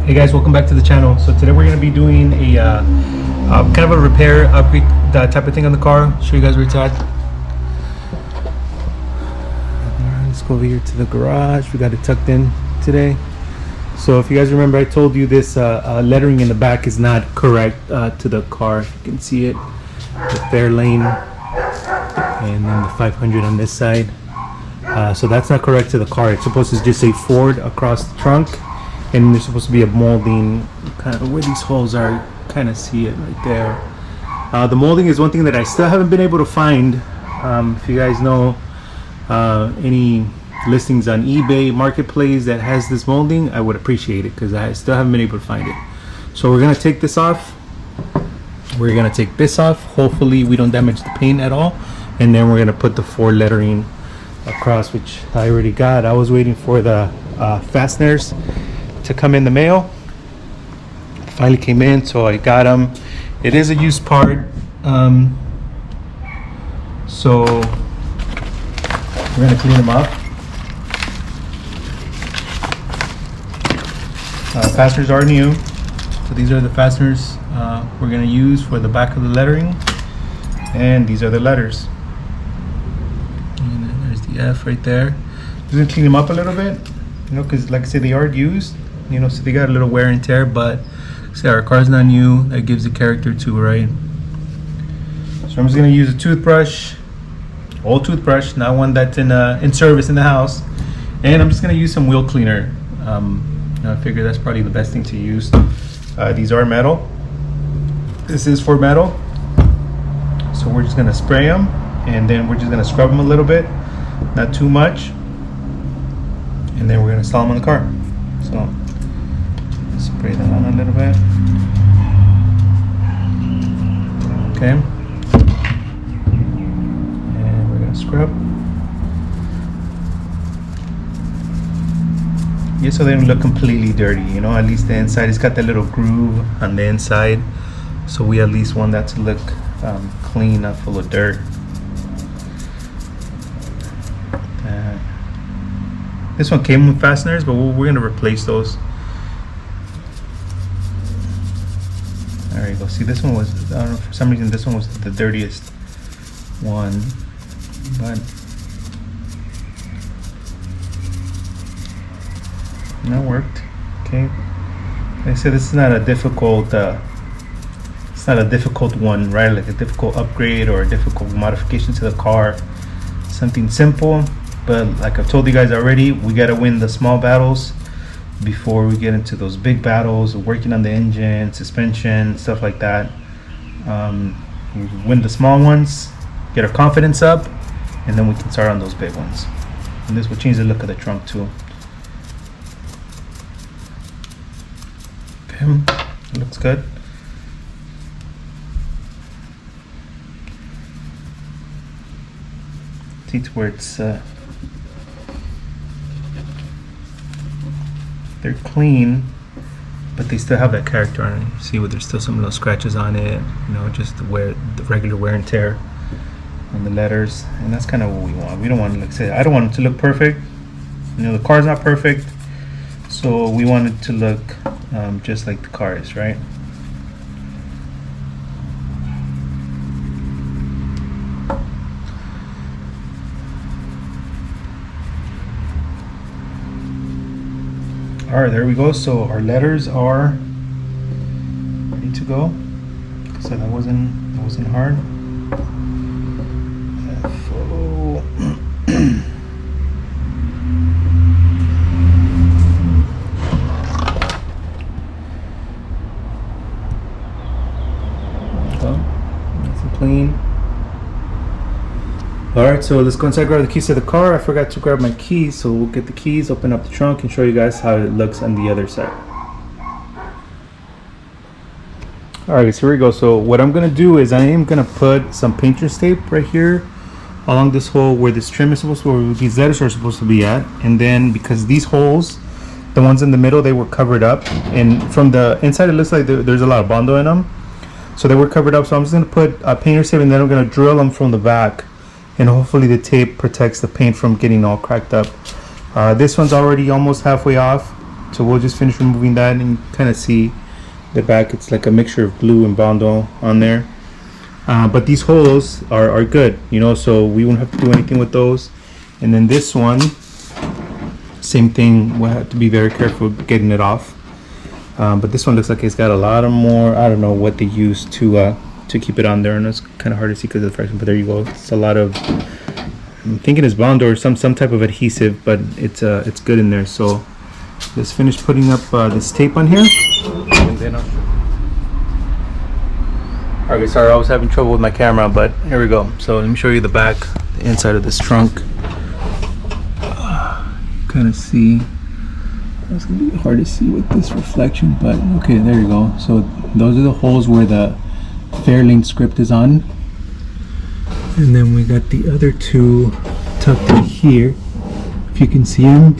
Hey guys, welcome back to the channel. So today we're going to be doing a kind of a repair, upgrade type of thing on the car. I'll show you guys where it's at. Alright, let's go over here to the garage. We got it tucked in today. So if you guys remember, I told you this lettering in the back is not correct to the car. You can see it, the Fairlane, and then the 500 on this side. So that's not correct to the car. It's supposed to just say Ford across the trunk. And there's supposed to be a molding kind of where these holes are. Kind of see it right there. The molding is one thing that I still haven't been able to find. If you guys know any listings on eBay Marketplace that has this molding, I would appreciate it because I still haven't been able to find it. So we're gonna take this off. We're gonna take this off. Hopefully we don't damage the paint at all. And then we're gonna put the Ford lettering across, which I already got. I was waiting for the fasteners to come in the mail. Finally came in, so I got them. It is a used part, so we're gonna clean them up. Fasteners are new, so these are the fasteners we're gonna use for the back of the lettering, and these are the letters. And then there's the F right there. Just gonna clean them up a little bit, you know, because like I said, they are used. You know, so they got a little wear and tear, but see, our car's not new. That gives the character to, right? So I'm just gonna use a toothbrush, old toothbrush, not one that's in service in the house, and I'm just gonna use some wheel cleaner. I figure that's probably the best thing to use. These are metal. This is for metal, so we're just gonna spray them, and then we're just gonna scrub them a little bit, not too much, and then we're gonna install them on the car. So spray that on a little bit. Okay. And we're gonna scrub. Yeah, so they don't look completely dirty, you know, at least the inside. It's got that little groove on the inside. So we at least want that to look clean, not full of dirt. This one came with fasteners, but we're gonna replace those. There you go. See, this one was, I don't know, for some reason this one was the dirtiest one, but that worked. Okay. Like I said, this is not a difficult it's not a difficult one, right? Like a difficult upgrade or a difficult modification to the car. Something simple, but like I've told you guys already, we got to win the small battles before we get into those big battles of working on the engine, suspension, stuff like that. We win the small ones, get our confidence up, and then we can start on those big ones. And this will change the look of the trunk too. Okay, it looks good. See to where it's they're clean, but they still have that character on it. See where there's still some little scratches on it, you know, just the regular wear and tear on the letters, and that's kind of what we want. We don't want to, like I said, I don't want it to look perfect. You know, the car's not perfect, so we want it to look just like the car is, right? All right, there we go. So our letters are ready to go. So that wasn't hard. F-O. Nice and clean. Alright, so let's go inside and grab the keys to the car. I forgot to grab my keys, so we'll get the keys, open up the trunk, and show you guys how it looks on the other side. Alright, so here we go. So what I'm going to do is I am going to put some painter's tape right here along this hole where this trim is supposed to be, where these letters are supposed to be at. And then because these holes, the ones in the middle, they were covered up. And from the inside, it looks like there's a lot of bondo in them. So they were covered up. So I'm just going to put painter's tape, and then I'm going to drill them from the back. And hopefully the tape protects the paint from getting all cracked up. This one's already almost halfway off. So we'll just finish removing that, and you kind of see the back. It's like a mixture of glue and Bondo on there. But these holes are good, you know, so we won't have to do anything with those. And then this one, same thing, we'll have to be very careful getting it off. But this one looks like it's got a lot of more, I don't know what they use to keep it on there, and it's kind of hard to see because of the fraction, but there you go. It's a lot of, I'm thinking it's Bondo or some type of adhesive, but it's good in there. So let's finish putting up this tape on here, and then okay, sorry, I was having trouble with my camera, but here we go. So let me show you the back, the inside of this trunk. Kind of see, it's gonna be hard to see with this reflection, but okay, there you go. So those are the holes where the Fairlane script is on, and then we got the other two tucked in here. If you can see them,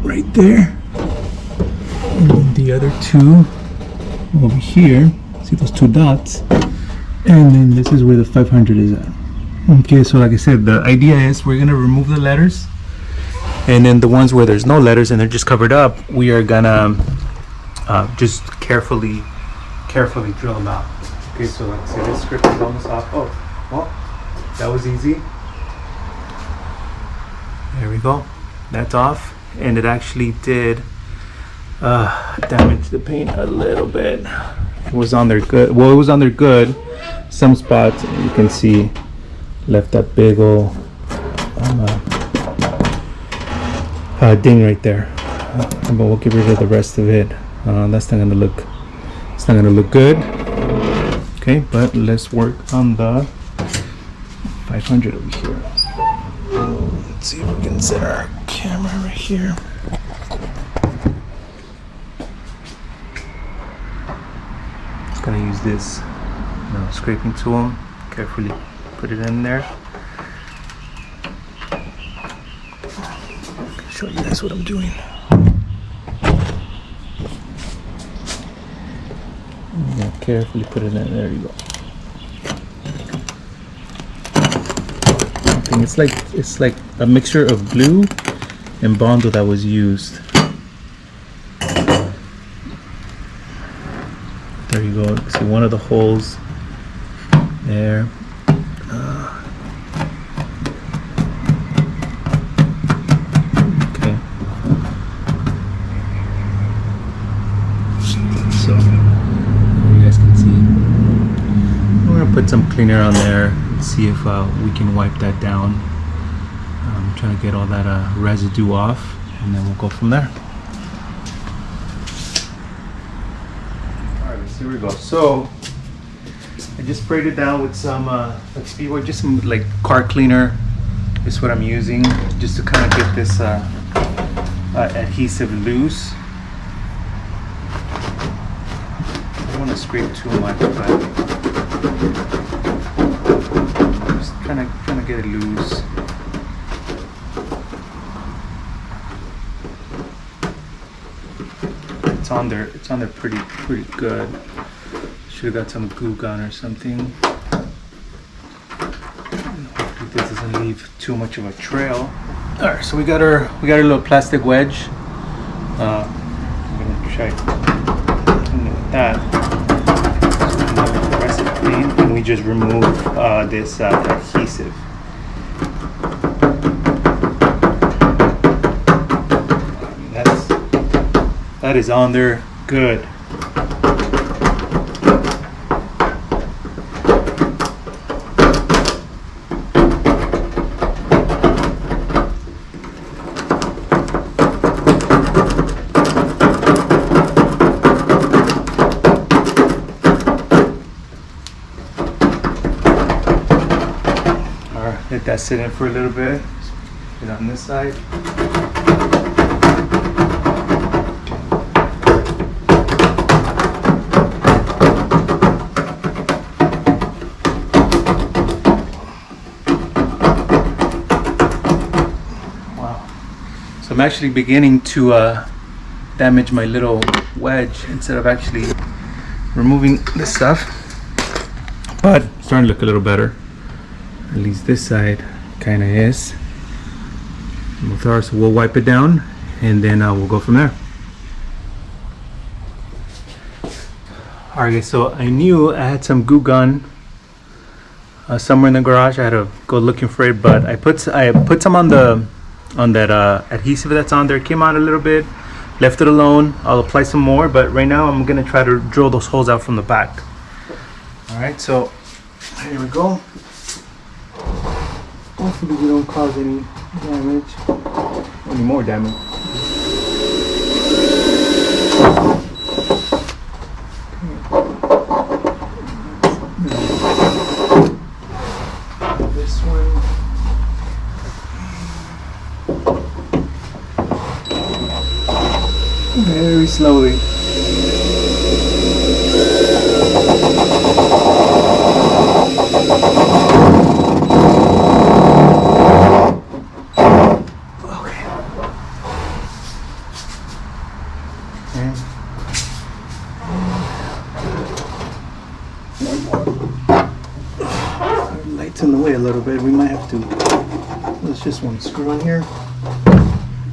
right there, and then the other two over here. See those two dots, and then this is where the 500 is at. Okay, so like I said, the idea is we're gonna remove the letters, and then the ones where there's no letters and they're just covered up, we are gonna just carefully drill them out. Okay, so like I said, this script is almost off. Oh, well, that was easy. There we go. That's off, and it actually did damage the paint a little bit. It was on there good. Well, it was on there good. Some spots you can see left that big old ding right there. But we'll get rid of the rest of it. That's not gonna look. It's not gonna look good. Okay, but let's work on the 500 over here. Let's see if we can set our camera right here. Gonna use this scraping tool, carefully put it in there. Show you guys what I'm doing. Yeah, carefully put it in. There you go. I think it's like a mixture of glue and Bondo that was used. There you go. See one of the holes there. Okay. So you guys can see. We're gonna put some cleaner on there and see if we can wipe that down. I'm trying to get all that residue off, and then we'll go from there. Here we go. So I just sprayed it down with some like Speedway, just some like car cleaner is what I'm using, just to kind of get this adhesive loose. I don't want to scrape too much, but just trying to get it loose. It's on there pretty good. Should have got some glue gun or something. Hopefully this doesn't leave too much of a trail. All right, so we got our little plastic wedge. I'm gonna try with that. So the rest of the clean, and we just remove this adhesive. That is on there good. Let that sit in for a little bit. Put it on this side. Wow. So I'm actually beginning to damage my little wedge instead of actually removing this stuff. But it's starting to look a little better. At least this side kind of is. So we'll wipe it down, and then we'll go from there. All right, guys, so I knew I had some goo gun somewhere in the garage. I had to go looking for it, but I put some on that adhesive that's on there. It came out a little bit, left it alone. I'll apply some more, but right now I'm gonna try to drill those holes out from the back. All right, so here we go. Hopefully we don't cause any damage, any more damage. This one. Very slowly. In the way a little bit, we might have to. There's just one screw in here.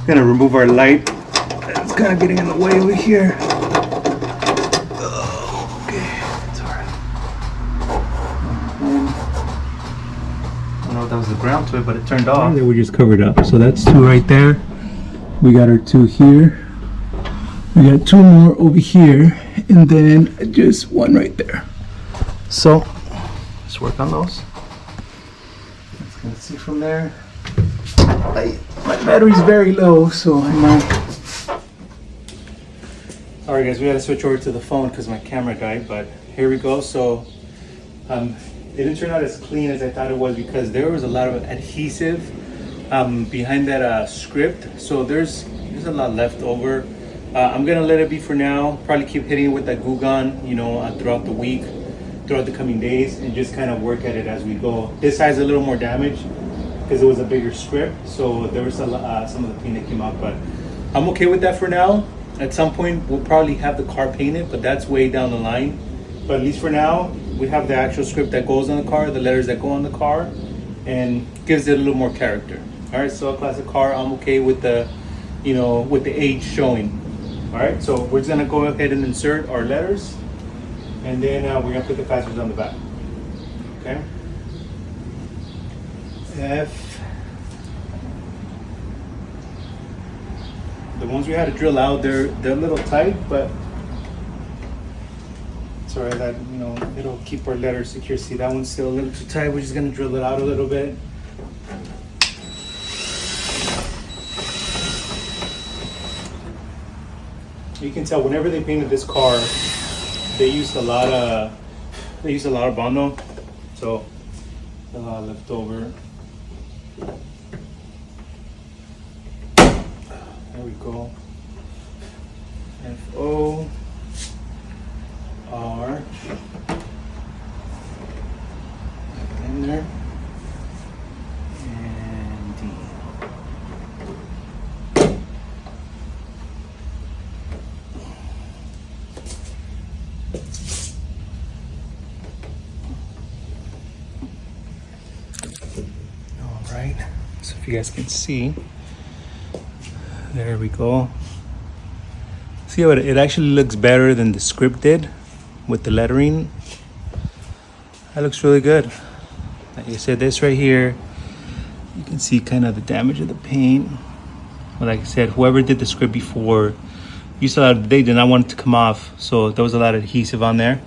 Gonna remove our light. It's kind of getting in the way over here. Okay, it's alright. I don't know if that was the ground to it, but it turned off. And then we just covered up. So that's two right there. We got our two here. We got two more over here, and then just one right there. So let's work on those. Let's see from there. My battery's very low, so I might. Alright guys, we gotta switch over to the phone because my camera died, but here we go. So it didn't turn out as clean as I thought it was because there was a lot of adhesive behind that script. So there's a lot left over. I'm gonna let it be for now. Probably keep hitting it with that glue gun, you know, throughout the week, throughout the coming days, and just kind of work at it as we go. This side's a little more damaged because it was a bigger script, so there was some of the paint that came out, but I'm okay with that for now. At some point we'll probably have the car painted, but that's way down the line. But at least for now we have the actual script that goes on the car, the letters that go on the car, and gives it a little more character. All right, so a classic car, I'm okay with the, you know, with the age showing. All right, so we're just gonna go ahead and insert our letters, and then we're gonna put the fasteners on the back. Okay. F. The ones we had to drill out, they're a little tight, but it's alright. That, you know, it'll keep our letters secure. See, that one's still a little too tight. We're just gonna drill it out a little bit. You can tell whenever they painted this car, they used a lot of Bondo, so a lot left over. There we go. F-O R in there, and D. All right, so if you guys can see, there we go. See how it actually looks better than the script did with the lettering. That looks really good. Like I said, this right here, you can see kind of the damage of the paint. But like I said, whoever did the script before used a lot, they did not want it to come off, so there was a lot of adhesive on there.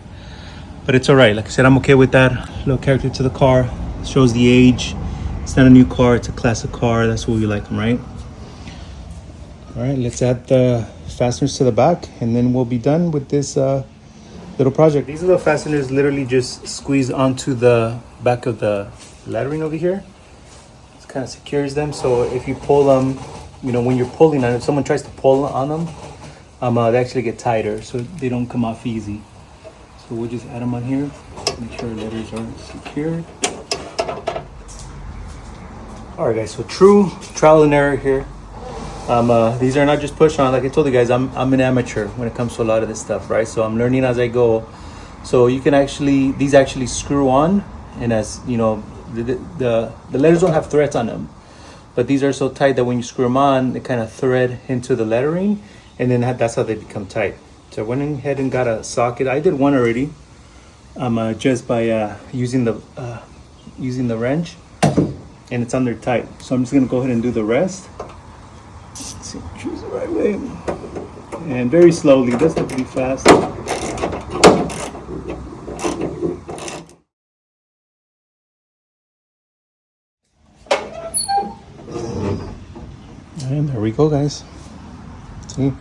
But it's all right. Like I said, I'm okay with that. Little character to the car. Shows the age. It's not a new car, it's a classic car. That's what we like them, right? All right, let's add the fasteners to the back, and then we'll be done with this little project. These little fasteners literally just squeeze onto the back of the lettering over here. It kind of secures them, so if you pull them, you know, when you're pulling on it, if someone tries to pull on them, they actually get tighter, so they don't come off easy. So we'll just add them on here, make sure the letters are secured. All right, guys, so true trial and error here. These are not just push on. Like I told you guys, I'm an amateur when it comes to a lot of this stuff, right? So I'm learning as I go. So you can actually, these actually screw on, and as you know, the letters don't have threads on them, but but these are so tight that when you screw them on, they kind of thread into the lettering, and then that's how they become tight. So I went ahead and got a socket. I did one already, just by using the wrench, and it's under tight. So I'm just gonna go ahead and do the rest. Let's see, choose the right way, and very slowly. It doesn't have to be fast. And there we go, guys. See,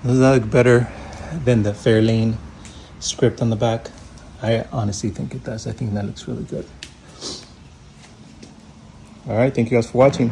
does that look better than the Fairlane script on the back? I honestly think it does. I think that looks really good. All right, thank you guys for watching.